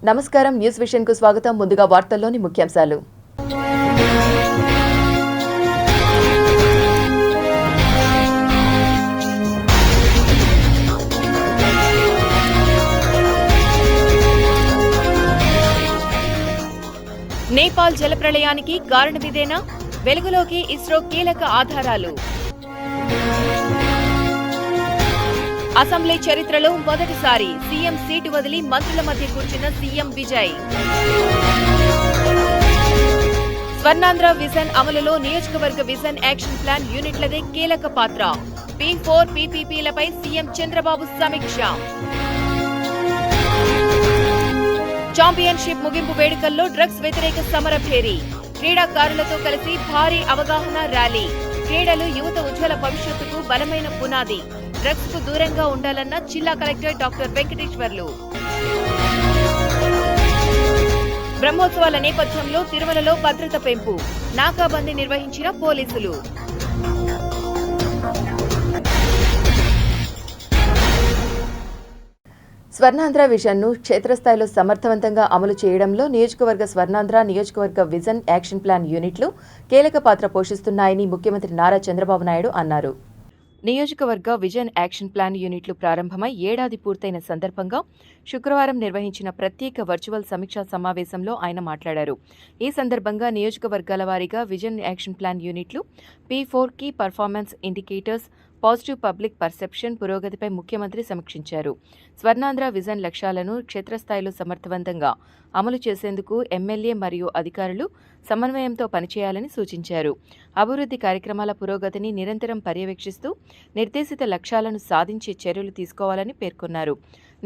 నమస్కారం news vision కు స్వాగతం. ముందుగా వార్తల్లోని ముఖ్యాంశాలు. నేపాల్ జలప్రళయానికి కారణమిదేనా? వెలుగులోకి ఇస్రో కీలక ఆధారాలు. అసెంబ్లీ చరిత్రలో మొదటిసారి సీఎం సీటు వదిలి మంత్రుల మధ్య కూర్చున్న సీఎం విజయ్. స్వర్ణాంధ్ర విజన్ అమలులో నియోజకవర్గ విజన్ యాక్షన్ ప్లాన్ యూనిట్లదే కీలక పాత్ర. P4 PPPలపై సీఎం చంద్రబాబు సమీక్ష. ఛాంపియన్షిప్ ముగింపు వేడుకల్లో డ్రగ్స్ వ్యతిరేక సమర భేరీ. క్రీడాకారులతో కలిసి భారీ అవగాహన ర్యాలీ. క్రీడలు యువత ఉజ్వల భవిష్యత్తుకు బలమైన పునాది. డ్రగ్స్ కు దూరంగా ఉండాలన్న జిల్లా కలెక్టర్ డాక్టర్ వెంకటేశ్వర్లు. బ్రహ్మోత్సవాల నేపథ్యంలో తిరుమలలో భద్రత పెంపు. నాకాబందీ నిర్వహించిన పోలీసులు. స్వర్ణాంధ్ర విజన్ను క్షేత్రస్థాయిలో సమర్థవంతంగా అమలు చేయడంలో నియోజకవర్గ స్వర్ణాంధ్ర నియోజకవర్గ విజన్ యాక్షన్ ప్లాన్ యూనిట్లు కీలక పాత్ర పోషిస్తున్నాయని ముఖ్యమంత్రి నారా చంద్రబాబు నాయుడు అన్నారు. నియోజకవర్గ విజన్ యాక్షన్ ప్లాన్ యూనిట్లు ప్రారంభమై ఏడాది పూర్తయిన సందర్భంగా శుక్రవారం నిర్వహించిన ప్రత్యేక వర్చువల్ సమీక్షా సమావేశంలో ఆయన మాట్లాడారు. ఈ సందర్భంగా నియోజకవర్గాల వారీగా విజన్ యాక్షన్ ప్లాన్ యూనిట్లు P4 key performance indicators, positive public perception పురోగతిపై ముఖ్యమంత్రి సమీక్షించారు. స్వర్ణాంధ్ర విజన్ లక్ష్యాలను క్షేత్రస్థాయిలో సమర్థవంతంగా అమలు చేసేందుకు ఎమ్మెల్యే మరియు అధికారులు సమన్వయంతో పనిచేయాలని సూచించారు. అభివృద్ధి కార్యక్రమాల పురోగతిని నిరంతరం పర్యవేక్షిస్తూ నిర్దేశిత లక్ష్యాలను సాధించే చర్యలు తీసుకోవాలని పేర్కొన్నారు.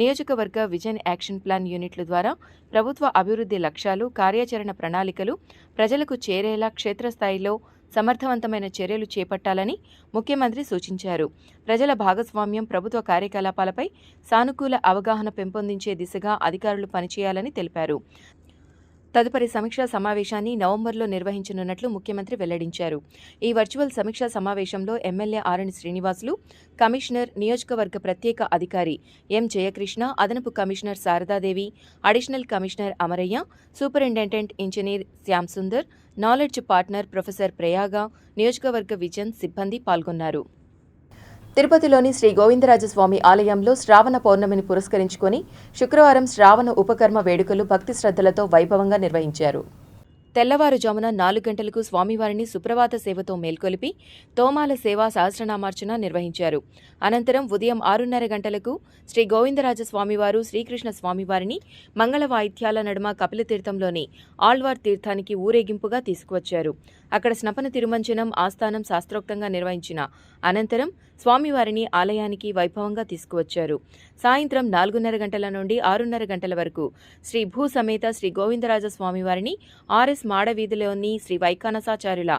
నియోజకవర్గ విజన్ యాక్షన్ ప్లాన్ యూనిట్ల ద్వారా ప్రభుత్వ అభివృద్ధి లక్ష్యాలు, కార్యాచరణ ప్రణాళికలు ప్రజలకు చేరేలా క్షేత్రస్థాయిలో సమర్థవంతమైన చర్యలు చేపట్టాలని ముఖ్యమంత్రి సూచించారు. ప్రజల భాగస్వామ్యం, ప్రభుత్వ కార్యకలాపాలపై సానుకూల అవగాహన పెంపొందించే దిశగా అధికారులు పనిచేయాలని తెలిపారు. తదుపరి సమీక్షా సమావేశాన్ని నవంబర్లో నిర్వహించనున్నట్లు ముఖ్యమంత్రి వెల్లడించారు. ఈ వర్చువల్ సమీక్షా సమావేశంలో ఎమ్మెల్యే ఆరణి శ్రీనివాసులు, కమిషనర్, నియోజకవర్గ ప్రత్యేక అధికారి ఎం జయకృష్ణ, అదనపు commissioner Sharadadevi, additional commissioner Amarayya, superintendent engineer Shyam Sundar, knowledge partner professor Prayaga, నియోజకవర్గ విజన్ సిబ్బంది పాల్గొన్నారు. తిరుపతిలోని శ్రీ గోవిందరాజస్వామి ఆలయంలో శ్రావణ పౌర్ణమిని పురస్కరించుకొని శుక్రవారం శ్రావణ ఉపకర్మ వేడుకలు భక్తి శ్రద్ధలతో వైభవంగా నిర్వహించారు. తెల్లవారుజామున 4 గంటలకు స్వామివారిని సుప్రభాత సేవతో మేల్కొలిపి తోమాల సేవ సహస్రనామార్చన నిర్వహించారు. అనంతరం ఉదయం 6:30 గంటలకు శ్రీ గోవిందరాజస్వామివారు, శ్రీకృష్ణ స్వామివారిని మంగళ వాయిద్యాల నడుమ కపిలతీర్థంలోని ఆళ్వార్ తీర్థానికి ఊరేగింపుగా తీసుకువచ్చారు. అక్కడ స్నపన తిరుమంజనం, ఆస్థానం శాస్త్రోక్తంగా నిర్వహించిన అనంతరం స్వామివారిని ఆలయానికి వైభవంగా తీసుకువచ్చారు. సాయంత్రం 4:30 గంటల నుండి 6:30 గంటల వరకు శ్రీ భూ సమేత శ్రీ గోవిందరాజ స్వామివారిని ఆర్ఎస్ మాడవీధిలోని శ్రీ వైఖానసాచార్యుల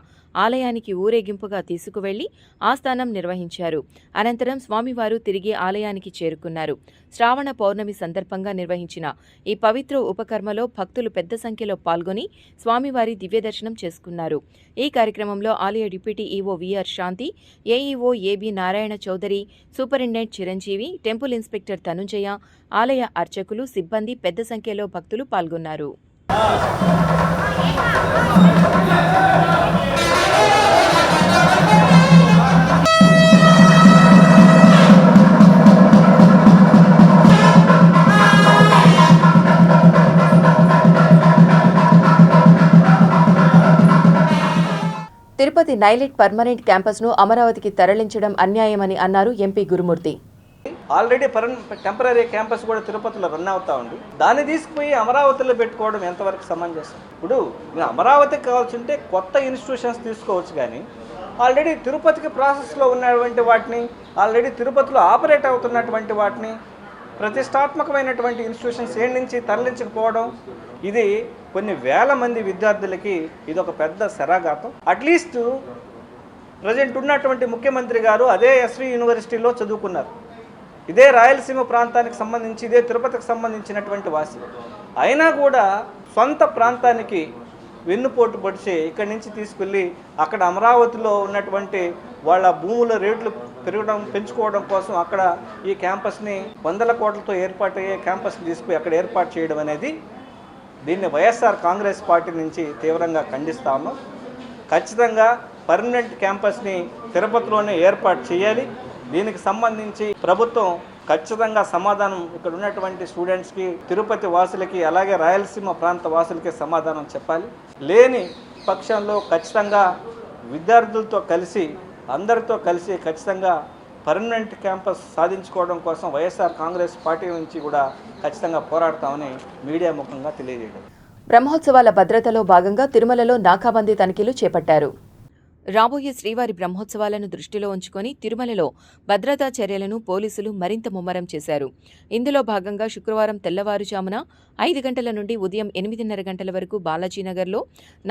ఆలయానికి ఊరేగింపుగా తీసుకువెళ్లి ఆస్థానం నిర్వహించారు. అనంతరం స్వామివారు తిరిగి ఆలయానికి చేరుకున్నారు. శ్రావణ పౌర్ణమి సందర్భంగా నిర్వహించిన ఈ పవిత్ర ఉపకర్మలో భక్తులు పెద్ద సంఖ్యలో పాల్గొని స్వామివారి దివ్యదర్శనం చేసుకున్నారు. ఈ కార్యక్రమంలో ఆలయ deputy EO VR Shanti, AEO AB Narayana Chowdary, superintendent Chiranjeevi, temple inspector Tanujaya, ఆలయ అర్చకులు, సిబ్బంది పెద్ద సంఖ్యలో భక్తులు పాల్గొన్నారు. తిరుపతి నైలిట్ పర్మనెంట్ క్యాంపస్ను అమరావతికి తరలించడం అన్యాయమని అన్నారు ఎంపీ గురుమూర్తి. ఆల్రెడీ టెంపరీ క్యాంపస్ కూడా తిరుపతిలో రన్ అవుతా ఉంది. దాన్ని తీసుకుపోయి అమరావతిలో పెట్టుకోవడం ఎంతవరకు సమంజసం? ఇప్పుడు మీరు అమరావతికి కావాల్సింటే కొత్త ఇన్స్టిట్యూషన్స్ తీసుకోవచ్చు, కానీ ఆల్రెడీ తిరుపతికి ప్రాసెస్లో ఉన్నటువంటి వాటిని, ఆల్రెడీ తిరుపతిలో ఆపరేట్ అవుతున్నటువంటి వాటిని, ప్రతిష్టాత్మకమైనటువంటి ఇన్స్టిట్యూషన్స్ ఏడు నుంచి తరలించకపోవడం, ఇది కొన్ని వేల మంది విద్యార్థులకి ఇది ఒక పెద్ద శరాఘాతం. అట్లీస్ట్ ప్రజెంట్ ఉన్నటువంటి ముఖ్యమంత్రి గారు అదే ఎస్వి యూనివర్సిటీలో చదువుకున్నారు. ఇదే రాయలసీమ ప్రాంతానికి సంబంధించి, ఇదే తిరుపతికి సంబంధించినటువంటి వాసి అయినా కూడా సొంత ప్రాంతానికి వెన్నుపోటు పొడిచి ఇక్కడి నుంచి తీసుకెళ్ళి అక్కడ అమరావతిలో ఉన్నటువంటి వాళ్ళ భూముల రేట్లు పెంచుకోవడం కోసం అక్కడ ఈ క్యాంపస్ని 100 కోట్లతో ఏర్పాటయ్యే క్యాంపస్ని తీసుకుపోయి అక్కడ ఏర్పాటు చేయడం అనేది దీన్ని వైఎస్ఆర్ కాంగ్రెస్ పార్టీ నుంచి తీవ్రంగా ఖండిస్తా ఉన్నాం. ఖచ్చితంగా పర్మనెంట్ క్యాంపస్ని తిరుపతిలోనే ఏర్పాటు చేయాలి. దీనికి సంబంధించి ప్రభుత్వం ఖచ్చితంగా సమాధానం ఇక్కడ ఉన్నటువంటి స్టూడెంట్స్కి, తిరుపతి వాసులకి, అలాగే రాయలసీమ ప్రాంత వాసులకి సమాధానం చెప్పాలి. లేని పక్షంలో ఖచ్చితంగా విద్యార్థులతో కలిసి అందరితో కలిసి ఖచ్చితంగా పర్మనెంట్ క్యాంపస్ సాధించుకోవడం కోసం వైఎస్ఆర్ కాంగ్రెస్ పార్టీ నుంచి కూడా ఖచ్చితంగా పోరాడతామని మీడియా ముఖంగా తెలియజేయడం. బ్రహ్మోత్సవాల భద్రతలో భాగంగా తిరుమలలో నాకాబందీ తనిఖీలు చేపట్టారు. రాబోయే శ్రీవారి బ్రహ్మోత్సవాలను దృష్టిలో ఉంచుకొని తిరుమలలో భద్రతా చర్యలను పోలీసులు మరింత ముమ్మరం చేశారు. ఇందులో భాగంగా శుక్రవారం తెల్లవారుజామున 5 గంటల నుండి ఉదయం 8:30 గంటల వరకు బాలాజీనగర్లో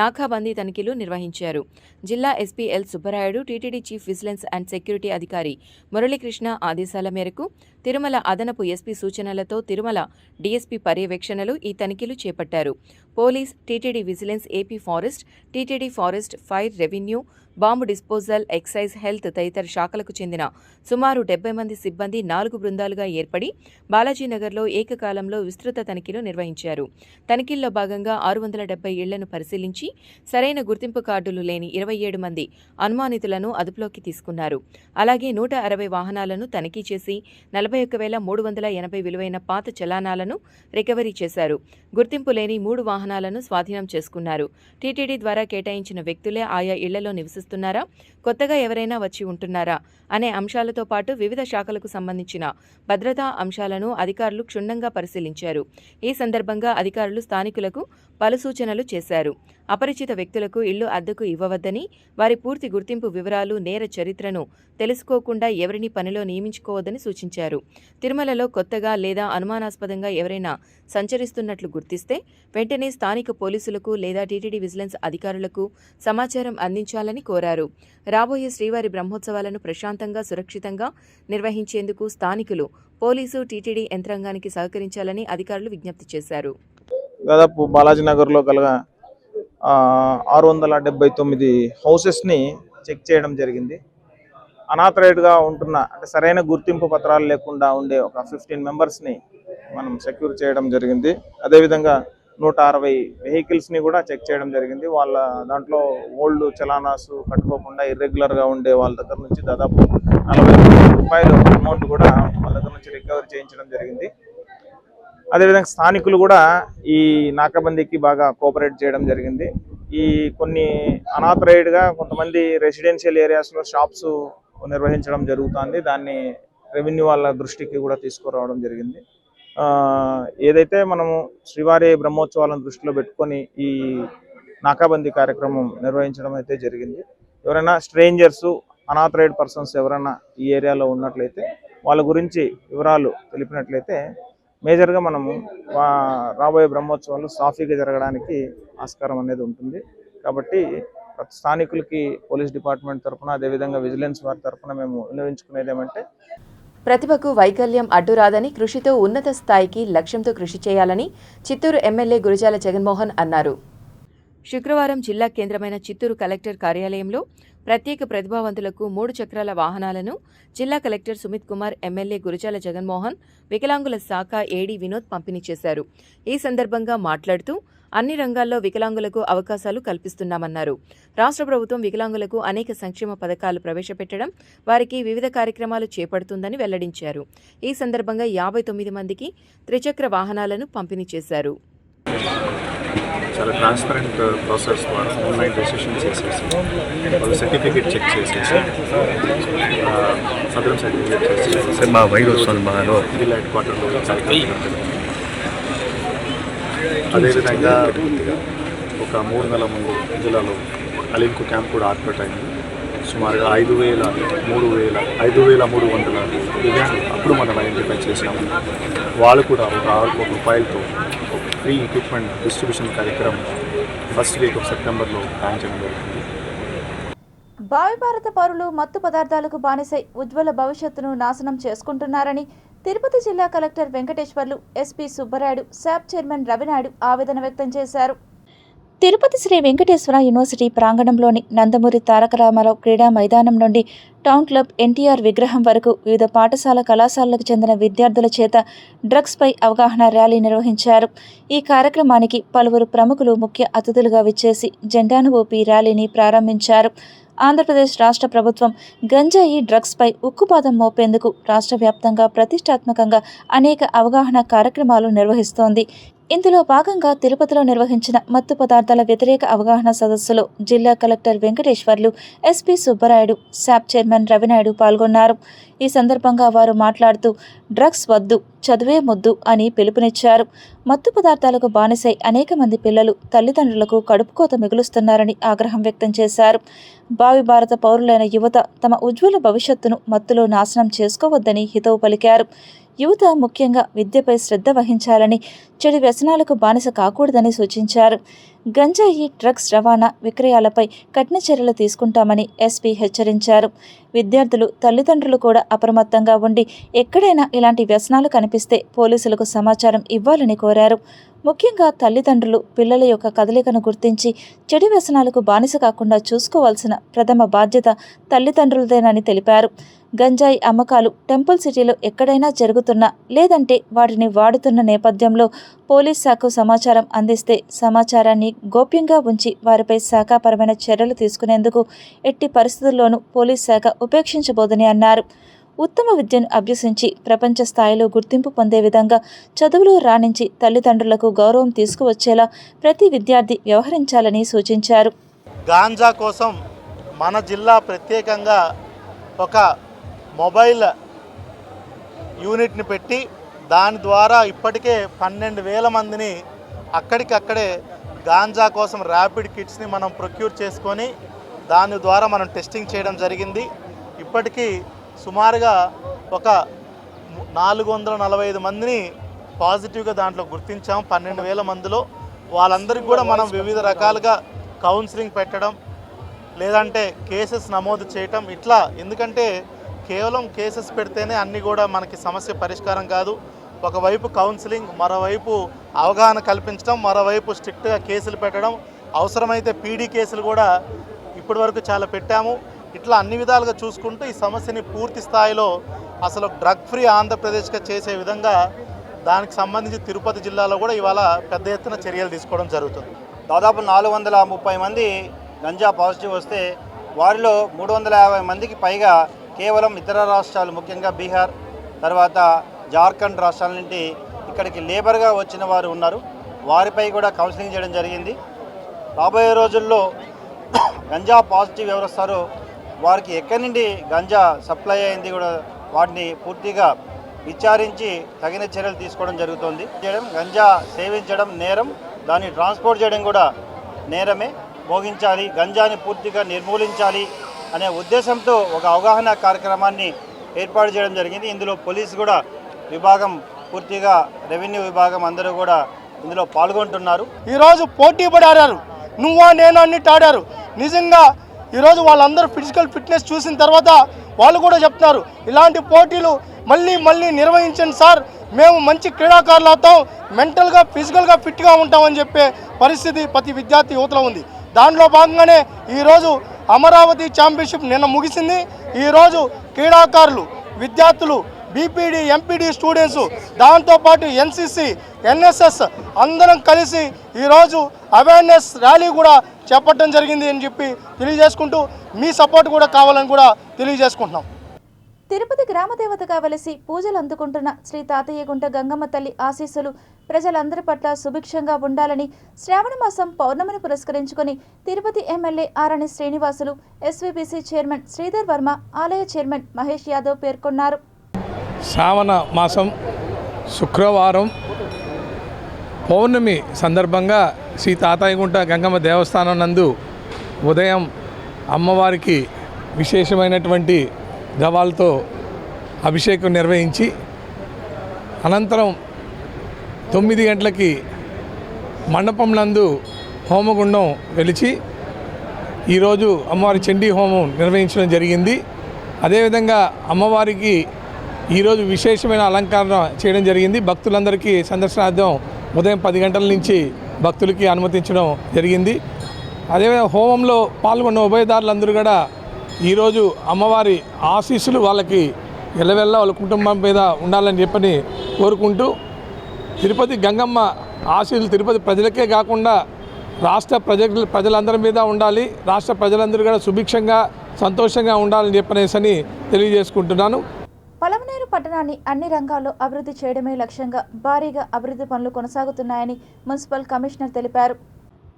నాకాబందీ తనిఖీలు నిర్వహించారు. జిల్లా SP L Subbarayudu, TTD chief vigilance and security అధికారి మురళీకృష్ణ ఆదేశాల మేరకు తిరుమల అదనపు ఎస్పీ సూచనలతో తిరుమల డీఎస్పీ పర్యవేక్షణలో ఈ తనిఖీలు చేపట్టారు. Police, TTD vigilance, AP forest, TTD forest, fire, revenue, bomb disposal, excise, health తదితర శాఖలకు చెందిన సుమారు 70 మంది సిబ్బంది 4 బృందాలుగా ఏర్పడి బాలాజీనగర్లో ఏకకాలంలో విస్తృత తనిఖీలు నిర్వహించారు. తనిఖీల్లో భాగంగా 670 ఇళ్లను పరిశీలించి సరైన గుర్తింపు కార్డులు లేని 27 మంది అనుమానితులను అదుపులోకి తీసుకున్నారు. అలాగే 160 వాహనాలను తనిఖీ చేసి 41,380 విలువైన పాత చలానాలను రికవరీ చేశారు. గుర్తింపు లేని 3 వాహనాలను స్వాధీనం చేసుకున్నారు. టీటీడీ ద్వారా కేటాయించిన వ్యక్తులే ఆయా ఇళ్లలో నివసిస్తున్నారా, కొత్తగా ఎవరైనా వచ్చి ఉంటున్నారా అనే అంశాలతో పాటు వివిధ శాఖలకు సంబంధించిన భద్రతా అంశాలను అధికారులు క్షుణ్ణంగా పరిశీలించారు. ఈ సందర్భంగా అధికారులు స్థానికులకు పలు సూచనలు చేశారు. అపరిచిత వ్యక్తులకు ఇళ్లు అద్దెకు ఇవ్వవద్దని, వారి పూర్తి గుర్తింపు వివరాలు, నేర చరిత్రను తెలుసుకోకుండా ఎవరిని పనిలో నియమించుకోవద్దని సూచించారు. తిరుమలలో కొత్తగా లేదా అనుమానాస్పదంగా ఎవరైనా సంచరిస్తున్నట్లు గుర్తిస్తే వెంటనే స్థానిక పోలీసులకు లేదా టీటీడీ విజిలెన్స్ అధికారులకు సమాచారం అందించాలని కోరారు. రాబోయే శ్రీవారి బ్రహ్మోత్సవాలను ప్రశాంతంగా, సురక్షితంగా నిర్వహించేందుకు స్థానికులు, పోలీసు, టీటీడీ యంత్రాంగానికి సహకరించాలని అధికారులు విజ్ఞప్తి చేశారు. దాదాపు బాలాజీనగర్లో కల 679 హౌసెస్ని చెక్ చేయడం జరిగింది. అనాథరైడ్గా ఉంటున్న, అంటే సరైన గుర్తింపు పత్రాలు లేకుండా ఉండే ఒక 15 మెంబర్స్ని మనం సెక్యూర్ చేయడం జరిగింది. అదేవిధంగా 160 వెహికల్స్ని కూడా చెక్ చేయడం జరిగింది. వాళ్ళ దాంట్లో ఓల్డ్ చలానాస్ కట్టుకోకుండా ఇర్రెగ్యులర్గా ఉండే వాళ్ళ దగ్గర నుంచి దాదాపు 40 కోట్ల రూపాయలు అమౌంట్ కూడా వాళ్ళ దగ్గర నుంచి రికవరీ చేయించడం జరిగింది. అదేవిధంగా స్థానికులు కూడా ఈ నాకాబందీకి బాగా కోఆపరేట్ చేయడం జరిగింది. ఈ కొన్ని అనాథరైడ్గా కొంతమంది రెసిడెన్షియల్ ఏరియాస్లో షాప్స్ నిర్వహించడం జరుగుతుంది. దాన్ని రెవెన్యూ వాళ్ళ దృష్టికి కూడా తీసుకురావడం జరిగింది. ఏదైతే మనము శ్రీవారి బ్రహ్మోత్సవాలను దృష్టిలో పెట్టుకొని ఈ నాకాబందీ కార్యక్రమం నిర్వహించడం అయితే జరిగింది. ఎవరైనా స్ట్రేంజర్స్, అనాథరైడ్ పర్సన్స్ ఎవరైనా ఈ ఏరియాలో ఉన్నట్లయితే వాళ్ళ గురించి వివరాలు తెలిపినట్లయితే మేజర్గా మనము రాబోయే బ్రహ్మోత్సవాలు సాఫీగా జరగడానికి ఆస్కారం అనేది ఉంటుంది. కాబట్టి స్థానికులకి పోలీస్ డిపార్ట్మెంట్ తరఫున, అదేవిధంగా విజిలెన్స్ వారి తరఫున మేము విన్నవించుకునేది ఏమంటే, ప్రతిభకు వైకల్యం అడ్డురాదని, కృషితో ఉన్నత స్థాయికి లక్ష్యంతో కృషి చేయాలని చిత్తూరు ఎమ్మెల్యే గురజాల జగన్మోహన్ అన్నారు. శుక్రవారం జిల్లా కేంద్రమైన చిత్తూరు కలెక్టర్ కార్యాలయంలో ప్రత్యేక ప్రతిభావంతులకు 3 చక్రాల వాహనాలను జిల్లా కలెక్టర్ సుమిత్ కుమార్, ఎమ్మెల్యే గురజాల జగన్మోహన్, వికలాంగుల శాఖ ఏడీ వినోద్ పంపిణీ చేశారు. ఈ సందర్భంగా మాట్లాడుతూ అన్ని రంగాల్లో వికలాంగులకు అవకాశాలు కల్పిస్తున్నామన్నారు. రాష్ట్ర ప్రభుత్వం వికలాంగులకు అనేక సంక్షేమ పథకాలు ప్రవేశపెట్టడం, వారికి వివిధ కార్యక్రమాలు చేపడుతుందని వెల్లడించారు. ఈ సందర్భంగా 59 మందికి త్రిచక్ర వాహనాలను పంపిణీ చేశారు. చాలా ట్రాన్స్పరెంట్ ప్రాసెస్ ద్వారా ఆన్లైన్ రిజిస్ట్రేషన్ చేసేసి వాళ్ళు సర్టిఫికేట్ చెక్ చేసేసి సదరం సర్టిఫికేట్ చేసేసి మా వైర్ వస్తుంది మాలో జిల్లా హెడ్ క్వార్టర్లో అదేవిధంగా ఒక 3 ముందు జిల్లాలో అలింకు క్యాంప్ కూడా ఆర్పేట్ అయింది. సుమారుగా 5,300 దివ్యాంగులు అప్పుడు మనం ఐడెంటిఫై చేసాము. వాళ్ళు కూడా ఒక 6 కోట్ల రూపాయలతో ఫ్రీ ఎక్విప్మెంట్ డిస్ట్రిబ్యూషన్ కార్యక్రమం ఫస్ట్ వీక్ ఆఫ్ సెప్టెంబర్లో ప్లాన్ చేయడం జరుగుతుంది. భావి భారత పౌరులు మత్తు పదార్థాలకు బానిసై ఉజ్వల భవిష్యత్తును నాశనం చేసుకుంటున్నారని తిరుపతి జిల్లా collector Venkateswarlu, SP Subbarayudu, SAAP chairman Ravinaidu ఆవేదన వ్యక్తం చేశారు. తిరుపతి శ్రీ వెంకటేశ్వర యూనివర్సిటీ ప్రాంగణంలోని నందమూరి తారక రామారావు క్రీడా మైదానం నుండి టౌన్ క్లబ్ ఎన్టీఆర్ విగ్రహం వరకు వివిధ పాఠశాల కళాశాలలకు చెందిన విద్యార్థుల చేత డ్రగ్స్పై అవగాహన ర్యాలీ నిర్వహించారు. ఈ కార్యక్రమానికి పలువురు ప్రముఖులు ముఖ్య అతిథులుగా విచ్చేసి జెండాను ఊపి ర్యాలీని ప్రారంభించారు. ఆంధ్రప్రదేశ్ రాష్ట్ర ప్రభుత్వం గంజాయి డ్రగ్స్పై ఉక్కుపాదం మోపేందుకు రాష్ట్ర వ్యాప్తంగా ప్రతిష్టాత్మకంగా అనేక అవగాహన కార్యక్రమాలు నిర్వహిస్తోంది. ఇందులో భాగంగా తిరుపతిలో నిర్వహించిన మత్తు పదార్థాల వ్యతిరేక అవగాహన సదస్సులో జిల్లా collector Venkateswarlu, SP Subbarayudu, SAAP chairman Ravinaidu పాల్గొన్నారు. ఈ సందర్భంగా వారు మాట్లాడుతూ డ్రగ్స్ వద్దు, చదువే ముద్దు అని పిలుపునిచ్చారు. మత్తు పదార్థాలకు బానిసై అనేక మంది పిల్లలు తల్లిదండ్రులకు కడుపుకోత మిగులుస్తున్నారని ఆగ్రహం వ్యక్తం చేశారు. భావి భారత పౌరులైన యువత తమ ఉజ్వల భవిష్యత్తును మత్తులో నాశనం చేసుకోవద్దని హితవు పలికారు. యువత ముఖ్యంగా విద్యపై శ్రద్ధ వహించాలని, చెడు వ్యసనాలకు బానిస కాకూడదని సూచించారు. గంజాయి డ్రగ్స్ రవాణా, విక్రయాలపై కఠిన చర్యలు తీసుకుంటామని ఎస్పీ హెచ్చరించారు. విద్యార్థులు, తల్లిదండ్రులు కూడా అప్రమత్తంగా ఉండి ఎక్కడైనా ఇలాంటి వ్యసనాలు కనిపిస్తే పోలీసులకు సమాచారం ఇవ్వాలని కోరారు. ముఖ్యంగా తల్లిదండ్రులు పిల్లల యొక్క కదలికను గుర్తించి చెడు వ్యసనాలకు బానిస కాకుండా చూసుకోవాల్సిన ప్రథమ బాధ్యత తల్లిదండ్రులదేనని తెలిపారు. గంజాయి అమ్మకాలు టెంపుల్ సిటీలో ఎక్కడైనా జరుగుతున్నా లేదంటే వాటిని వాడుతున్న నేపథ్యంలో పోలీస్ శాఖకు సమాచారం అందిస్తే సమాచారాన్ని గోప్యంగా ఉంచి వారిపై శాఖాపరమైన చర్యలు తీసుకునేందుకు ఎట్టి పరిస్థితుల్లోనూ పోలీస్ శాఖ ఉపేక్షించబోదని అన్నారు. ఉత్తమ విద్యను అభ్యసించి ప్రపంచ స్థాయిలో గుర్తింపు పొందే విధంగా చదువులో రాణించి తల్లిదండ్రులకు గౌరవం తీసుకువచ్చేలా ప్రతి విద్యార్థి వ్యవహరించాలని సూచించారు. గాంజా కోసం మన జిల్లా ప్రత్యేకంగా ఒక మొబైల్ యూనిట్ని పెట్టి దాని ద్వారా ఇప్పటికే 12,000 మందిని అక్కడికక్కడే గాంజా కోసం ర్యాపిడ్ కిట్స్ని మనం ప్రొక్యూర్ చేసుకొని దాని ద్వారా మనం టెస్టింగ్ చేయడం జరిగింది. ఇప్పటికీ సుమారుగా ఒక 445 మందిని పాజిటివ్గా దాంట్లో గుర్తించాం. 12,000 మందిలో వాళ్ళందరికీ కూడా మనం వివిధ రకాలుగా కౌన్సిలింగ్ పెట్టడం, లేదంటే కేసెస్ నమోదు చేయటం, ఇట్లా. ఎందుకంటే కేవలం కేసెస్ పెడితేనే అన్నీ కూడా మనకి సమస్య పరిష్కారం కాదు. ఒకవైపు కౌన్సిలింగ్, మరోవైపు అవగాహన కల్పించడం, మరోవైపు స్ట్రిక్ట్గా కేసులు పెట్టడం, అవసరమైతే పీడీ కేసులు కూడా ఇప్పటి వరకు చాలా పెట్టాము. ఇట్లా అన్ని విధాలుగా చూసుకుంటూ ఈ సమస్యని పూర్తి స్థాయిలో అసలు డ్రగ్ ఫ్రీ ఆంధ్రప్రదేశ్గా చేసే విధంగా దానికి సంబంధించి తిరుపతి జిల్లాలో కూడా ఇవాళ పెద్ద ఎత్తున చర్యలు తీసుకోవడం జరుగుతుంది. దాదాపు 430 మంది గంజా పాజిటివ్ వస్తే వారిలో 350 మందికి పైగా కేవలం ఇతర రాష్ట్రాలు, ముఖ్యంగా బీహార్, తర్వాత జార్ఖండ్ రాష్ట్రాల నుండి ఇక్కడికి లేబర్గా వచ్చిన వారు ఉన్నారు. వారిపై కూడా కౌన్సిలింగ్ చేయడం జరిగింది. రాబోయే రోజుల్లో గంజా పాజిటివ్ ఎవరు వస్తారో వారికి ఎక్కడి నుండి గంజా సప్లై అయింది కూడా వాటిని పూర్తిగా విచారించి తగిన చర్యలు తీసుకోవడం జరుగుతుంది. గంజా సేవించడం నేరం, దాన్ని ట్రాన్స్పోర్ట్ చేయడం కూడా నేరమే. మోగించాలి, గంజాని పూర్తిగా నిర్మూలించాలి అనే ఉద్దేశంతో ఒక అవగాహన కార్యక్రమాన్ని ఏర్పాటు చేయడం జరిగింది. ఇందులో పోలీసు కూడా విభాగం, పూర్తిగా రెవెన్యూ విభాగం అందరూ కూడా ఇందులో పాల్గొంటున్నారు. ఈరోజు పోటీ పడి ఆడారు, నువ్వా నేను అన్నిటి ఆడారు. నిజంగా ఈరోజు వాళ్ళందరూ ఫిజికల్ ఫిట్నెస్ చూసిన తర్వాత వాళ్ళు కూడా చెప్తున్నారు, ఇలాంటి పోటీలు మళ్ళీ నిర్వహించండి సార్, మేము మంచి క్రీడాకారులు అవుతాం, మెంటల్గా ఫిజికల్గా ఫిట్గా ఉంటామని చెప్పే పరిస్థితి ప్రతి విద్యార్థి యువతలో ఉంది. దాంట్లో భాగంగానే ఈరోజు అమరావతి ఛాంపియన్షిప్ నిన్న ముగిసింది. ఈరోజు క్రీడాకారులు, విద్యార్థులు, బీపీడీ, ఎంపీడీ స్టూడెంట్స్, దాంతోపాటు ఎన్సీసీ, ఎన్ఎస్ఎస్ అందరం కలిసి ఈరోజు అవేర్నెస్ ర్యాలీ కూడా చేపట్టడం జరిగింది అని చెప్పి తెలియజేసుకుంటూ మీ సపోర్ట్ కూడా కావాలని కూడా తెలియజేసుకుంటున్నాం. తిరుపతి గ్రామదేవతగా వెలిసి పూజలు అందుకుంటున్న శ్రీ తాతయ్యగుంట గంగమ్మ తల్లి ఆశీస్సులు ప్రజలందరి పట్ల సుభిక్షంగా ఉండాలని శ్రావణ మాసం పౌర్ణమిని పురస్కరించుకొని తిరుపతి ఎమ్మెల్యే ఆరణి శ్రీనివాసులు, ఎస్వీబీసీ చైర్మన్ శ్రీధర్ వర్మ, ఆలయ చైర్మన్ మహేష్ యాదవ్ పేర్కొన్నారు. శ్రావణ మాసం శుక్రవారం పౌర్ణమి సందర్భంగా శ్రీ తాతయ్యగుంట గంగమ్మ దేవస్థానం నందు ఉదయం అమ్మవారికి విశేషమైనటువంటి గవాలతో అభిషేకం నిర్వహించి అనంతరం 9 గంటలకి మండపం నందు హోమగుండం వెలిచి ఈరోజు అమ్మవారి చండీ హోమం నిర్వహించడం జరిగింది. అదేవిధంగా అమ్మవారికి ఈరోజు విశేషమైన అలంకరణ చేయడం జరిగింది. భక్తులందరికీ సందర్శనార్థం ఉదయం 10 గంటల నుంచి భక్తులకి అనుమతించడం జరిగింది. అదేవిధంగా హోమంలో పాల్గొన్న ఉభయదారులందరూ కూడా ఈరోజు అమ్మవారి ఆశీస్సులు వాళ్ళకి ఎల్లవెల్ల వాళ్ళ కుటుంబం మీద ఉండాలని చెప్పని కోరుకుంటూ తిరుపతి గంగమ్మ ఆశీస్సులు తిరుపతి ప్రజలకే కాకుండా రాష్ట్ర ప్రజలందరి మీద ఉండాలి, రాష్ట్ర ప్రజలందరూ కూడా సుభిక్షంగా సంతోషంగా ఉండాలని చెప్పనేసని తెలియజేసుకుంటున్నాను. పలమనేరు పట్టణాన్ని అన్ని రంగాల్లో అభివృద్ధి చేయడమే లక్ష్యంగా భారీగా అభివృద్ధి పనులు కొనసాగుతున్నాయని మున్సిపల్ కమిషనర్ తెలిపారు.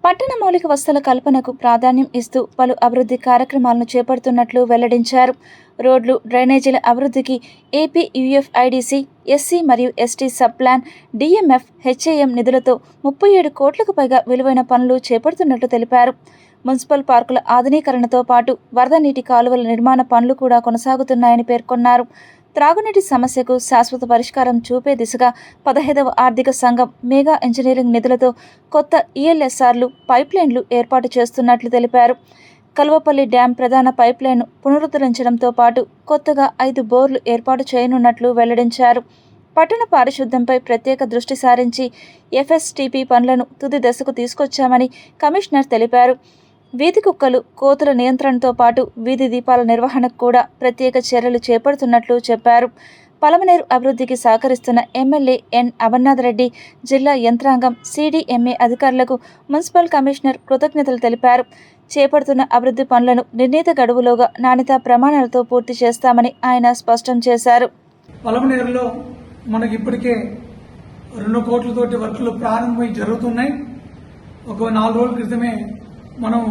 పట్టణ మౌలిక వసతుల కల్పనకు ప్రాధాన్యం ఇస్తూ పలు అభివృద్ధి కార్యక్రమాలను చేపడుతున్నట్లు వెల్లడించారు. రోడ్లు, డ్రైనేజీల అభివృద్ధికి ఏపీ యూఎఫ్ఐడిసి, ఎస్సీ మరియు ST sub plan, DMF, HAM నిధులతో 37 కోట్లకు పైగా విలువైన పనులు చేపడుతున్నట్లు తెలిపారు. మున్సిపల్ పార్కుల ఆధునీకరణతో పాటు వరద నీటి కాలువల నిర్మాణ పనులు కూడా కొనసాగుతున్నాయని పేర్కొన్నారు. త్రాగునీటి సమస్యకు శాశ్వత పరిష్కారం చూపే దిశగా 15వ ఆర్థిక సంఘం మెగా ఇంజనీరింగ్ నిధులతో కొత్త ఈఎల్ఎస్ఆర్లు, పైప్లైన్లు ఏర్పాటు చేస్తున్నట్లు తెలిపారు. కల్వపల్లి డ్యాం ప్రధాన పైప్లైన్ను పునరుద్ధరించడంతో పాటు కొత్తగా 5 బోర్లు ఏర్పాటు చేయనున్నట్లు వెల్లడించారు. పట్టణ పారిశుద్ధ్యంపై ప్రత్యేక దృష్టి సారించి ఎఫ్ఎస్టీపీ పనులను తుది దశకు తీసుకొచ్చామని కమిషనర్ తెలిపారు. వీధి కుక్కలు, కోతుల నియంత్రణతో పాటు వీధి దీపాల నిర్వహణకు కూడా ప్రత్యేక చర్యలు చేపడుతున్నట్లు చెప్పారు. పలమనేరు అభివృద్ధికి సహకరిస్తున్న ఎమ్మెల్యే ఎన్ అమర్నాథ్ రెడ్డి, జిల్లా యంత్రాంగం, సిడిఎంఏ అధికారులకు మున్సిపల్ కమిషనర్ కృతజ్ఞతలు తెలిపారు. చేపడుతున్న అభివృద్ధి పనులను నిర్ణీత గడువులోగా నాణ్యతా ప్రమాణాలతో పూర్తి చేస్తామని ఆయన స్పష్టం చేశారు. పలమనేరులో మనకి ఇప్పటికే 2 కోట్లతోటి వర్కులు ప్రారంభమై జరుగుతున్నాయి. ఒక 4 రోజుల క్రితమే మనం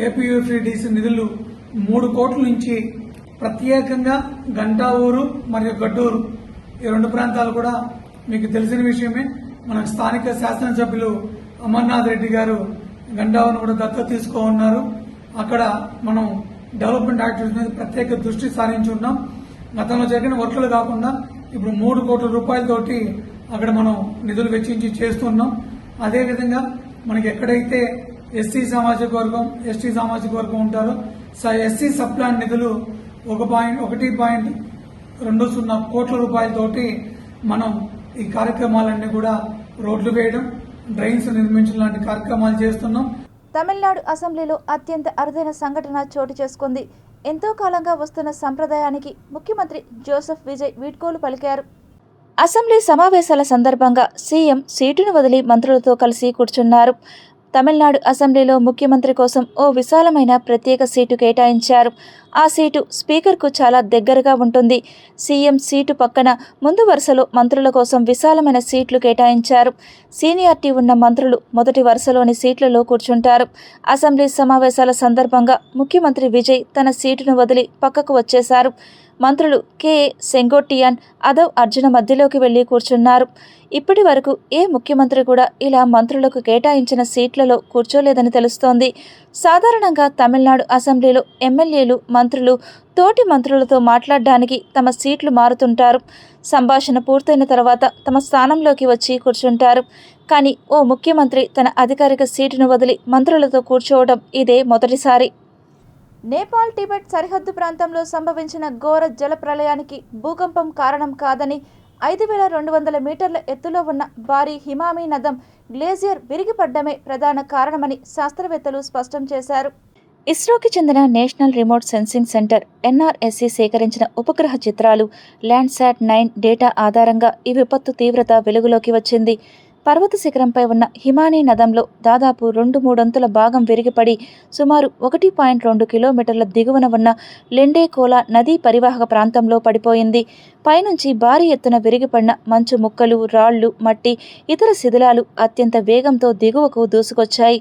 ఏపీయూఎఫ్డిసి నిధులు 3 కోట్ల నుంచి ప్రత్యేకంగా గంటా ఊరు మరియు గడ్డూరు ఈ 2 ప్రాంతాలు కూడా మీకు తెలిసిన విషయమే. మన స్థానిక శాసనసభ్యులు అమర్నాథ్ రెడ్డి గారు గంటావును కూడా దత్తత తీసుకోనున్నారు. అక్కడ మనం డెవలప్మెంట్ యాక్టివిటీస్ మీద ప్రత్యేక దృష్టి సారించి ఉన్నాం. గతంలో జరిగిన వర్కులు కాకుండా ఇప్పుడు 3 కోట్ల రూపాయలతోటి అక్కడ మనం నిధులు వెచ్చించి చేస్తున్నాం. అదేవిధంగా మనకి ఎక్కడైతే ఎస్సీ సామాజిక వర్గం, ఎస్టీ సామాజిక వర్గం ఉంటారో ఎస్సీ సబ్ ప్లాన్ నిధులు 1.20 కోట్ల రూపాయలతోటి మనం ఈ కార్యక్రమాలన్నీ కూడా రోడ్లు వేయడం, డ్రైన్స్ నిర్మించడం లాంటి కార్యక్రమాలు చేస్తున్నాం. తమిళనాడు అసెంబ్లీలో అత్యంత అరుదైన సంఘటన చోటు చేసుకుంది. ఎంతో కాలంగా వస్తున్న సంప్రదాయానికి ముఖ్యమంత్రి జోసెఫ్ విజయ్ వీడ్కోలు పలికారు. అసెంబ్లీ సమావేశాల సందర్భంగా సీఎం సీటును వదిలి మంత్రులతో కలిసి కూర్చున్నారు. తమిళనాడు అసెంబ్లీలో ముఖ్యమంత్రి కోసం ఓ విశాలమైన ప్రత్యేక సీటు కేటాయించారు. ఆ సీటు స్పీకర్కు చాలా దగ్గరగా ఉంటుంది. సీఎం సీటు పక్కన ముందు వరుసలో మంత్రుల కోసం విశాలమైన సీట్లు కేటాయించారు. సీనియారిటీ ఉన్న మంత్రులు మొదటి వరుసలోని సీట్లలో కూర్చుంటారు. అసెంబ్లీ సమావేశాల సందర్భంగా ముఖ్యమంత్రి విజయ్ తన సీటును వదిలి పక్కకు వచ్చేశారు. మంత్రులు కెఏ సెంగోట్టియాన్, అదవ్ అర్జున మధ్యలోకి వెళ్లి కూర్చున్నారు. ఇప్పటి వరకు ఏ ముఖ్యమంత్రి కూడా ఇలా మంత్రులకు కేటాయించిన సీట్లలో కూర్చోలేదని తెలుస్తోంది. సాధారణంగా తమిళనాడు అసెంబ్లీలో ఎమ్మెల్యేలు, మంత్రులు తోటి మంత్రులతో మాట్లాడడానికి తమ సీట్లు మారుతుంటారు. సంభాషణ పూర్తయిన తర్వాత తమ స్థానంలోకి వచ్చి కూర్చుంటారు. కానీ ఓ ముఖ్యమంత్రి తన అధికారిక సీటును వదిలి మంత్రులతో కూర్చోవడం ఇదే మొదటిసారి. నేపాల్, టిబెట్ సరిహద్దు ప్రాంతంలో సంభవించిన ఘోర జల ప్రళయానికి భూకంపం కారణం కాదని 5200 మీటర్ల ఎత్తులో ఉన్న భారీ హిమామీ నదం గ్లేజియర్ విరిగిపడ్డమే ప్రధాన కారణమని శాస్త్రవేత్తలు స్పష్టం చేశారు. ఇస్రోకి చెందిన national remote sensing centre NRSC సేకరించిన ఉపగ్రహ చిత్రాలు, ల్యాండ్సాట్ 9 డేటా ఆధారంగా ఈ విపత్తు తీవ్రత వెలుగులోకి వచ్చింది. పర్వత శిఖరంపై ఉన్న హిమానీ నదంలో దాదాపు 2/3 భాగం విరిగిపడి సుమారు 1.2 కిలోమీటర్ల దిగువన ఉన్న లెండేకోలా నదీ పరివాహక ప్రాంతంలో పడిపోయింది. పైనుంచి భారీ ఎత్తున విరిగిపడిన మంచు ముక్కలు, రాళ్లు, మట్టి, ఇతర శిథిలాలు అత్యంత వేగంతో దిగువకు దూసుకొచ్చాయి.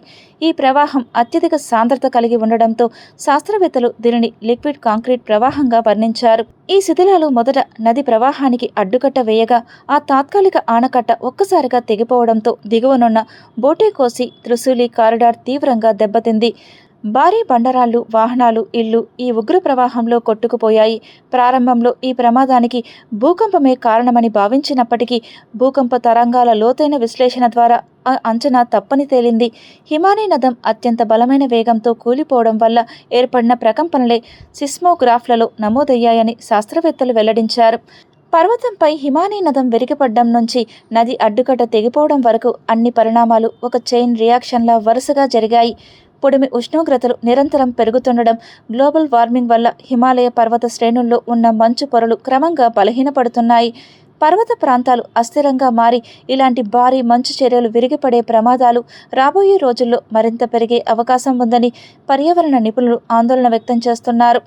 ఈ ప్రవాహం అత్యధిక సాంద్రత కలిగి ఉండడంతో శాస్త్రవేత్తలు దీనిని లిక్విడ్ కాంక్రీట్ ప్రవాహంగా వర్ణించారు. ఈ శిథిలాలు మొదట నది ప్రవాహానికి అడ్డుకట్ట వేయగా ఆ తాత్కాలిక ఆనకట్ట ఒక్కసారిగా తెగిపోవడంతో దిగువనున్న బోటేకోసి త్రిశూలి కారిడార్ తీవ్రంగా దెబ్బతింది. భారీ బండరాళ్లు, వాహనాలు, ఇళ్లు ఈ ఉగ్ర ప్రవాహంలో కొట్టుకుపోయాయి. ప్రారంభంలో ఈ ప్రమాదానికి భూకంపమే కారణమని భావించినప్పటికీ భూకంప తరంగాల లోతైన విశ్లేషణ ద్వారా ఆ అంచనా తప్పని తేలింది. హిమానీ నదం అత్యంత బలమైన వేగంతో కూలిపోవడం వల్ల ఏర్పడిన ప్రకంపనలే సిస్మోగ్రాఫ్లలో నమోదయ్యాయని శాస్త్రవేత్తలు వెల్లడించారు. పర్వతంపై హిమానీ నదం విరిగిపడ్డం నుంచి నది అడ్డుకట్ట తెగిపోవడం వరకు అన్ని పరిణామాలు ఒక చైన్ రియాక్షన్లా వరుసగా జరిగాయి. పొడిమి ఉష్ణోగ్రతలు నిరంతరం పెరుగుతుండడం, గ్లోబల్ వార్మింగ్ వల్ల హిమాలయ పర్వత శ్రేణుల్లో ఉన్న మంచు పొరలు క్రమంగా బలహీనపడుతున్నాయి. పర్వత ప్రాంతాలు అస్థిరంగా మారి ఇలాంటి భారీ మంచు చర్యలు విరిగిపడే ప్రమాదాలు రాబోయే రోజుల్లో మరింత పెరిగే అవకాశం ఉందని పర్యావరణ నిపుణులు ఆందోళన వ్యక్తం చేస్తున్నారు.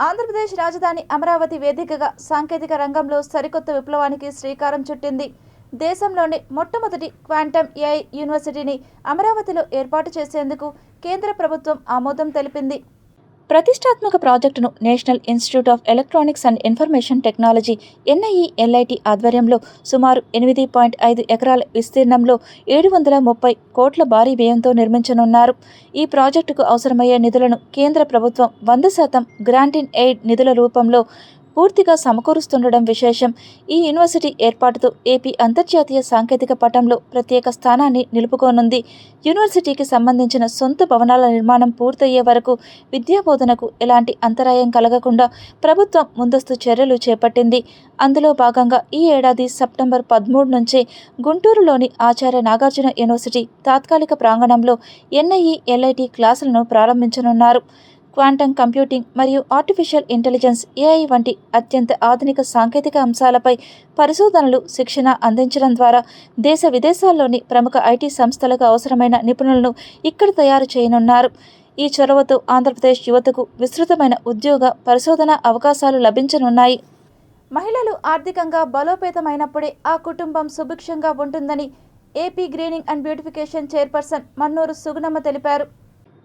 ఆంధ్రప్రదేశ్ రాజధాని అమరావతి వేదికగా సాంకేతిక రంగంలో సరికొత్త విప్లవానికి శ్రీకారం చుట్టింది. దేశంలోని మొట్టమొదటి క్వాంటమ్ ఏఐ యూనివర్సిటీని అమరావతిలో ఏర్పాటు చేసేందుకు కేంద్ర ప్రభుత్వం ఆమోదం తెలిపింది. ప్రతిష్టాత్మక ప్రాజెక్టును national institute of electronics and information technology NIELIT ఆధ్వర్యంలో సుమారు 8.5 ఎకరాల విస్తీర్ణంలో 730 కోట్ల భారీ వ్యయంతో నిర్మించనున్నారు. ఈ ప్రాజెక్టుకు అవసరమయ్యే నిధులను కేంద్ర ప్రభుత్వం 100% గ్రాంట్ ఇన్ ఎయిడ్ నిధుల రూపంలో పూర్తిగా సమకూరుస్తుండడం విశేషం. ఈ యూనివర్సిటీ ఏర్పాటుతో ఏపీ అంతర్జాతీయ సాంకేతిక పటంలో ప్రత్యేక స్థానాన్ని నిలుపుకోనుంది. యూనివర్సిటీకి సంబంధించిన సొంత భవనాల నిర్మాణం పూర్తయ్యే వరకు విద్యాబోధనకు ఎలాంటి అంతరాయం కలగకుండా ప్రభుత్వం ముందస్తు చర్యలు చేపట్టింది. అందులో భాగంగా ఈ ఏడాది సెప్టెంబర్ 13 నుంచే గుంటూరులోని ఆచార్య నాగార్జున యూనివర్సిటీ తాత్కాలిక ప్రాంగణంలో NIELIT క్లాసులను ప్రారంభించనున్నారు. క్వాంటమ్ కంప్యూటింగ్ మరియు ఆర్టిఫిషియల్ ఇంటెలిజెన్స్ AI వంటి అత్యంత ఆధునిక సాంకేతిక అంశాలపై పరిశోధనలు, శిక్షణ అందించడం ద్వారా దేశ విదేశాల్లోని ప్రముఖ IT సంస్థలకు అవసరమైన నిపుణులను ఇక్కడ తయారు చేయనున్నారు. ఈ చొరవతో ఆంధ్రప్రదేశ్ యువతకు విస్తృతమైన ఉద్యోగ, పరిశోధన అవకాశాలు లభించనున్నాయి. మహిళలు ఆర్థికంగా బలోపేతమైనప్పుడే ఆ కుటుంబం సుభిక్షంగా ఉంటుందని AP greening and beautification chairperson Mannuru Sugunamma తెలిపారు.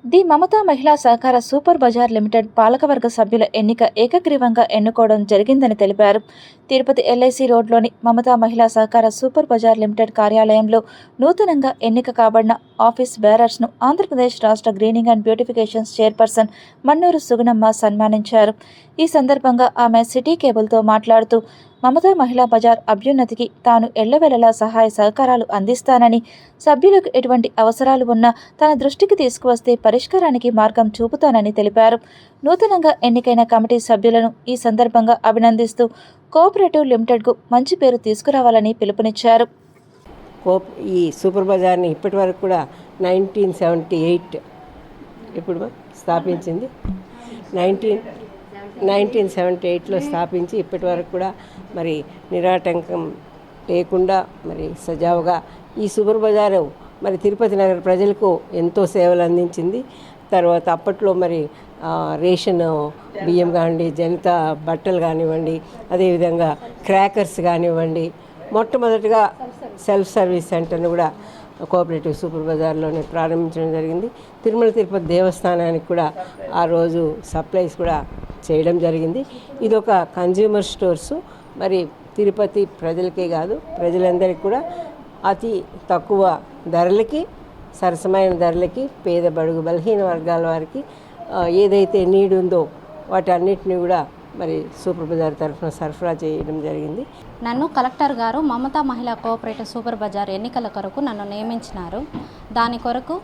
ది మమతా మహిళా సహకార సూపర్ బజార్ లిమిటెడ్ పాలకవర్గ సభ్యుల ఎన్నిక ఏకగ్రీవంగా ఎన్నుకోవడం జరిగిందని తెలిపారు. తిరుపతి LIC రోడ్లోని మమతా మహిళా సహకార సూపర్ బజార్ లిమిటెడ్ కార్యాలయంలో నూతనంగా ఎన్నిక కాబడిన ఆఫీస్ బేరర్స్ను ఆంధ్రప్రదేశ్ రాష్ట్ర greening and beautifications chairperson Mannuru Sugunamma సన్మానించారు. ఈ సందర్భంగా ఆమె సిటీ కేబుల్తో మాట్లాడుతూ మమతా మహిళా బజార్ అభ్యున్నతికి తాను ఎల్లవేళలా సహాయ సహకారాలు అందిస్తానని, సభ్యులకు ఎటువంటి అవసరాలు ఉన్నా తన దృష్టికి తీసుకువస్తే పరిష్కారానికి మార్గం చూపుతానని తెలిపారు. నూతనంగా ఎన్నికైన కమిటీ సభ్యులను ఈ సందర్భంగా అభినందిస్తూ కోఆపరేటివ్ లిమిటెడ్కు మంచి పేరు తీసుకురావాలని పిలుపునిచ్చారు. ఈ సూపర్ బజార్ని ఇప్పటి వరకు కూడా 1978 ఇప్పుడు స్థాపించింది. 1978లో స్థాపించి ఇప్పటి వరకు కూడా మరి నిరాటంకం లేకుండా మరి సజావుగా ఈ సూపర్ బజారు మరి తిరుపతి నగర ప్రజలకు ఎంతో సేవలు అందించింది. తర్వాత అప్పట్లో మరి రేషన్ బియ్యం కానివ్వండి, జనతా బట్టలు కానివ్వండి, అదేవిధంగా క్రాకర్స్ కానివ్వండి, మొట్టమొదటిగా సెల్ఫ్ సర్వీస్ సెంటర్ను కూడా కోఆపరేటివ్ సూపర్ బజార్లోనే ప్రారంభించడం జరిగింది. తిరుమల తిరుపతి దేవస్థానానికి కూడా ఆ రోజు సప్లైస్ కూడా చేయడం జరిగింది. ఇది ఒక కన్జ్యూమర్ స్టోర్సు. మరి తిరుపతి ప్రజలకే కాదు, ప్రజలందరికీ కూడా అతి తక్కువ ధరలకి, సరసమైన ధరలకి పేద బడుగు బలహీన వర్గాల వారికి ఏదైతే నీడ్ ఉందో వాటన్నిటిని కూడా మరి సూపర్ బజార్ తరఫున సరఫరా చేయడం జరిగింది. నన్ను కలెక్టర్ గారు మమతా మహిళా కోఆపరేటివ్ సూపర్ బజార్ ఎన్నికల కొరకు నన్ను నియమించినారు. దాని కొరకు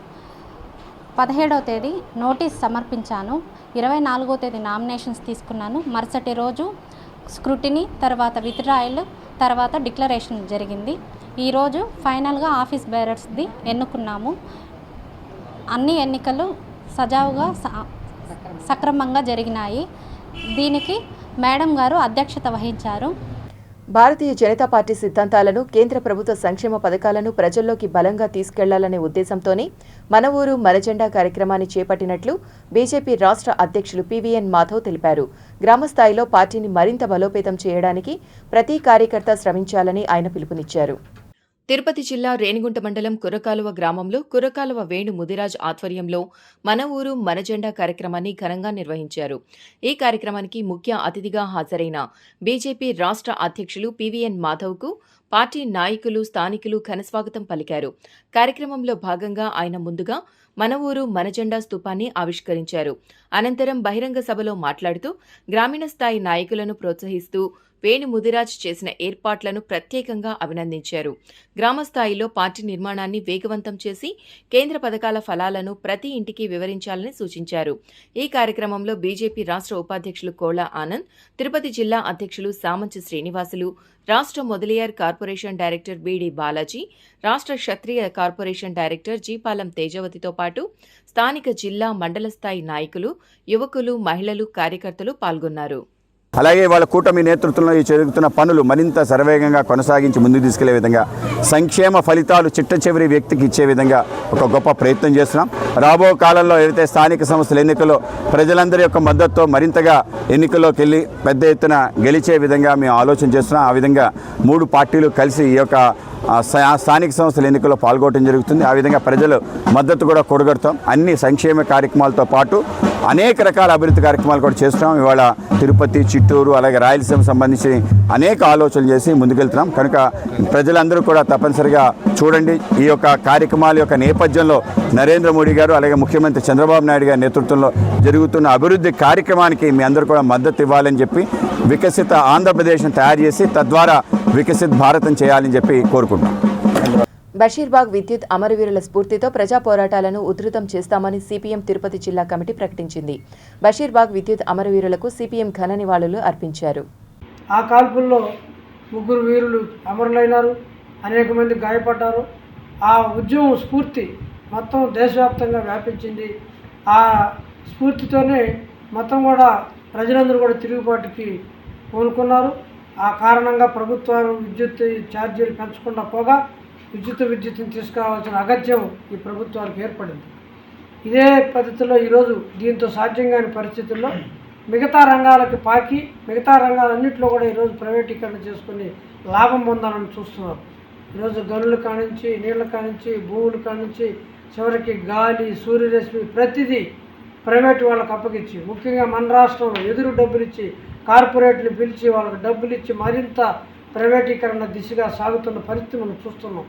17వ తేదీ నోటీస్ సమర్పించాను. 24వ తేదీ నామినేషన్స్ తీసుకున్నాను. మరుసటి రోజు స్క్రూటినీ, తర్వాత విత్డ్రాయల్, తర్వాత డిక్లరేషన్ జరిగింది. ఈరోజు ఫైనల్గా ఆఫీస్ బేరర్స్ది ఎన్నుకున్నాము. అన్ని ఎన్నికలు సజావుగా సక్రమంగా జరిగినాయి. దీనికి మేడం గారు అధ్యక్షత వహించారు. భారతీయ జనతా పార్టీ సిద్ధాంతాలను, కేంద్ర ప్రభుత్వ సంక్షేమ పథకాలను ప్రజల్లోకి బలంగా తీసుకెళ్లాలనే ఉద్దేశంతోనే మన ఊరు మన జెండా కార్యక్రమాన్ని చేపట్టినట్లు బీజేపీ రాష్ట్ర అధ్యక్షులు PVN మాధవ్ తెలిపారు. గ్రామస్థాయిలో పార్టీని మరింత బలోపేతం చేయడానికి ప్రతి కార్యకర్త శ్రమించాలని ఆయన పిలుపునిచ్చారు. తిరుపతి జిల్లా రేణిగుంట మండలం కుర్రకాలువ గ్రామంలో కుర్రకాలువ వేణు ముదిరాజ్ ఆధ్వర్యంలో మన ఊరు మన జెండా కార్యక్రమాన్ని ఘనంగా నిర్వహించారు. ఈ కార్యక్రమానికి ముఖ్య అతిథిగా హాజరైన బీజేపీ రాష్ట్ర అధ్యక్షులు PVN మాధవ్కు పార్టీ నాయకులు, స్థానికులు ఘనస్వాగతం పలికారు. కార్యక్రమంలో భాగంగా ఆయన ముందుగా మన ఊరు మన జెండా స్తూపాన్ని ఆవిష్కరించారు. అనంతరం బహిరంగ సభలో మాట్లాడుతూ గ్రామీణ స్థాయి నాయకులను ప్రోత్సహిస్తూ వేణు ముదిరాజ్ చేసిన ఏర్పాట్లను ప్రత్యేకంగా అభినందించారు. గ్రామస్థాయిలో పార్టీ నిర్మాణాన్ని వేగవంతం చేసి కేంద్ర పథకాల ఫలాలను ప్రతి ఇంటికి వివరించాలని సూచించారు. ఈ కార్యక్రమంలో బీజేపీ రాష్ట్ర ఉపాధ్యక్షులు కోళ్ల ఆనంద్, తిరుపతి జిల్లా అధ్యక్షులు సామంచి శ్రీనివాసులు, రాష్ట్ర మొదలియార్ కార్పొరేషన్ డైరెక్టర్ బీడి బాలాజీ, రాష్ట్ర క్షత్రియ కార్పొరేషన్ డైరెక్టర్ జీపాలం తేజవతితో పాటు స్థానిక జిల్లా, మండల స్థాయి నాయకులు, యువకులు, మహిళలు, కార్యకర్తలు పాల్గొన్నారు. అలాగే వాళ్ళ కూటమి నేతృత్వంలో ఈ జరుగుతున్న పనులు మరింత శరవేగంగా కొనసాగించి ముందుకు తీసుకెళ్లే విధంగా, సంక్షేమ ఫలితాలు చిట్ట చివరి వ్యక్తికి ఇచ్చే విధంగా ఒక గొప్ప ప్రయత్నం చేస్తున్నాం. రాబో కాలంలో ఏదైతే స్థానిక సంస్థల ఎన్నికల్లో ప్రజలందరి యొక్క మద్దతుతో మరింతగా ఎన్నికల్లోకి వెళ్ళి పెద్ద ఎత్తున గెలిచే విధంగా మేము ఆలోచన చేస్తున్నాం. ఆ విధంగా 3 పార్టీలు కలిసి ఈ యొక్క స్థానిక సంస్థల ఎన్నికల్లో పాల్గొనడం జరుగుతుంది. ఆ విధంగా ప్రజలు మద్దతు కూడా కూడగడతాం. అన్ని సంక్షేమ కార్యక్రమాలతో పాటు అనేక రకాల అభివృద్ధి కార్యక్రమాలు కూడా చేస్తున్నాం. ఇవాళ తిరుపతి, చిత్తూరు, అలాగే రాయలసీమ సంబంధించి అనేక ఆలోచనలు చేసి ముందుకెళ్తున్నాం. కనుక ప్రజలందరూ కూడా తప్పనిసరిగా చూడండి. ఈ యొక్క కార్యక్రమాల యొక్క నేపథ్యంలో నరేంద్ర మోడీ గారు అలాగే ముఖ్యమంత్రి చంద్రబాబు నాయుడు గారి నేతృత్వంలో జరుగుతున్న అభివృద్ధి కార్యక్రమానికి మీ అందరూ కూడా మద్దతు ఇవ్వాలని చెప్పి, వికసిత ఆంధ్రప్రదేశ్ను తయారు చేసి తద్వారా వికసిత్ భారతం చేయాలని చెప్పి కోరుకుంటున్నాం. బషీర్బాగ్ విద్యుత్ అమరవీరుల స్ఫూర్తితో ప్రజా పోరాటాలను ఉధృతం చేస్తామని సిపిఎం తిరుపతి జిల్లా కమిటీ ప్రకటించింది. బషీర్బాగ్ విద్యుత్ అమరవీరులకు సిపిఎం ఘన నివాళులు అర్పించారు. ఆ కాల్పుల్లో 3 వీరులు అమరులైనారు, అనేక మంది గాయపడ్డారు. ఆ ఉద్యమం స్ఫూర్తి మొత్తం దేశవ్యాప్తంగా వ్యాపించింది. ఆ స్ఫూర్తితోనే మొత్తం కూడా ప్రజలందరూ కూడా తిరుగుబాటుకి కోలుకున్నారు. ఆ కారణంగా ప్రభుత్వాలు విద్యుత్ ఛార్జీలు పెంచకుండా పోగా విద్యుత్తుని తీసుకురావాల్సిన అగత్యం ఈ ప్రభుత్వాలకు ఏర్పడింది. ఇదే పద్ధతిలో ఈరోజు దీంతో సాధ్యం కాని పరిస్థితుల్లో మిగతా రంగాలకి పాకి మిగతా రంగాలన్నింటిలో కూడా ఈరోజు ప్రైవేటీకరణ చేసుకుని లాభం పొందాలని చూస్తున్నారు. ఈరోజు గనుల కానించి, నీళ్ల కానించి, భూముల కానించి, చివరికి గాలి, సూర్యరశ్మి ప్రతిదీ ప్రైవేటు వాళ్ళకి అప్పగించి, ముఖ్యంగా మన రాష్ట్రంలో ఎదురు డబ్బులు ఇచ్చి కార్పొరేట్లు పిలిచి వాళ్ళకి డబ్బులు ఇచ్చి మరింత ప్రైవేటీకరణ దిశగా సాగుతున్న పరిస్థితి మనం చూస్తున్నాం.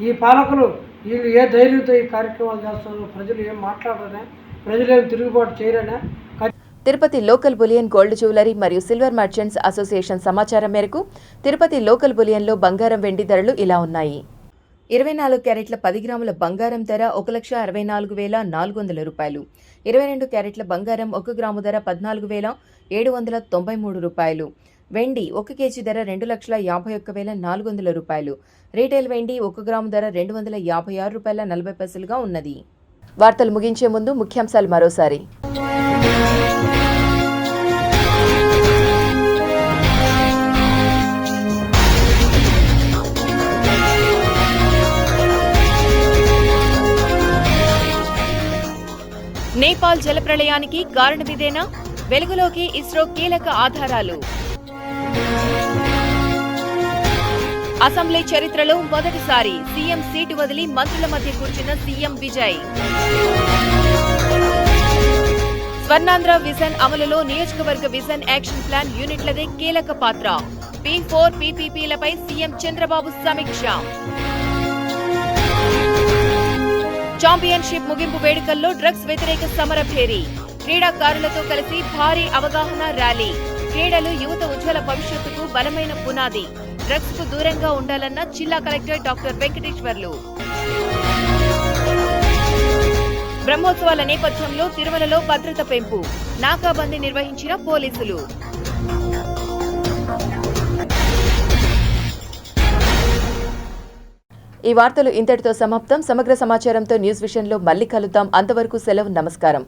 ఈ పాలకులు వీళ్ళు ఏ ధైర్యంతో ఈ కార్యక్రమాలు చేస్తున్నారో, ప్రజలు ఏం మాట్లాడరనే, ప్రజలు ఏం తిరుగుబాటు చేయరనే. Tirupati local bullion gold jewellery మరియు సిల్వర్ మర్చెంట్స్ అసోసియేషన్ సమాచారం మేరకు తిరుపతి లోకల్ బులియన్లో బంగారం, వెండి ధరలు ఇలా ఉన్నాయి. 24 క్యారెట్ల 10 గ్రాముల బంగారం ధర 1,64,400 రూపాయలు. 22 క్యారెట్ల బంగారం 1 గ్రాము ధర 14,793 రూపాయలు. వెండి 1 కేజీ ధర 2,51,400 రూపాయలు. రీటైల్ వెండి 1 గ్రాము ధర 256 రూపాయల 40 పైసలుగా ఉన్నది. వార్తలు ముగించే ముందు ముఖ్యాంశాలు మరోసారి. నేపాల్ జలప్రళయానికి కారణమిదేనా? వెలుగులోకి ఇస్రో కీలక ఆధారాలు. అసెంబ్లీ చరిత్రలో మొదటిసారి సీఎం సీటు వదిలి మంత్రుల మధ్య కూర్చున్న సీఎం విజయ్. స్వర్ణాంధ్ర విజన్ అమలులో నియోజకవర్గ విజన్ యాక్షన్ ప్లాన్ యూనిట్లదే కీలక పాత్ర. P4 PPPలపై సీఎం చంద్రబాబు సమీక్ష. ఛాంపియన్షిప్ ముగింపు వేడుకల్లో డ్రగ్స్ వ్యతిరేక సమర భేరీ. క్రీడాకారులతో కలిసి భారీ అవగాహన ర్యాలీ. క్రీడలు యువత ఉజ్వల భవిష్యత్తుకు బలమైన పునాది. డ్రగ్స్ కు దూరంగా ఉండాలన్న జిల్లా కలెక్టర్ డాక్టర్ వెంకటేశ్వర్లు. బ్రహ్మోత్సవాల నేపథ్యంలో తిరుమలలో భద్రత పెంపు. నాకాబందీ నిర్వహించిన పోలీసులు. ఈ వార్తలు ఇంతటితో సమాప్తం. సమగ్ర సమాచారంతో న్యూస్ విషన్లో మళ్ళీ కలుద్దాం. అంతవరకు సెలవు. నమస్కారం.